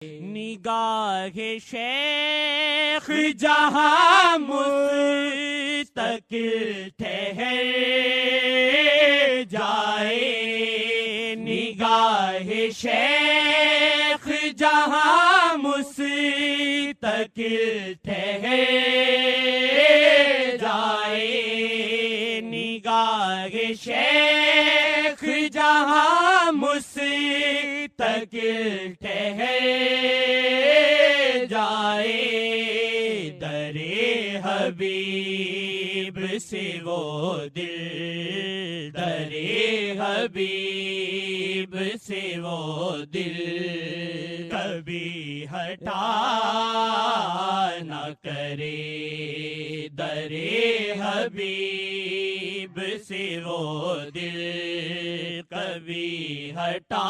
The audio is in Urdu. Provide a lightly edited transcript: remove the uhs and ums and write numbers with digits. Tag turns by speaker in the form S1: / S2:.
S1: نگاہ شیخ جہاں مستقل ٹھہر جائے، نگاہ شیخ جہاں مستقل ٹھہر جائے، نگاہ شیخ جہاں مستقل ٹھہر جائے، در حبیب سے وہ دل، در حبیب سے وہ دل کبھی ہٹا نہ کرے، در حبیب سے وہ دل کبھی ہٹا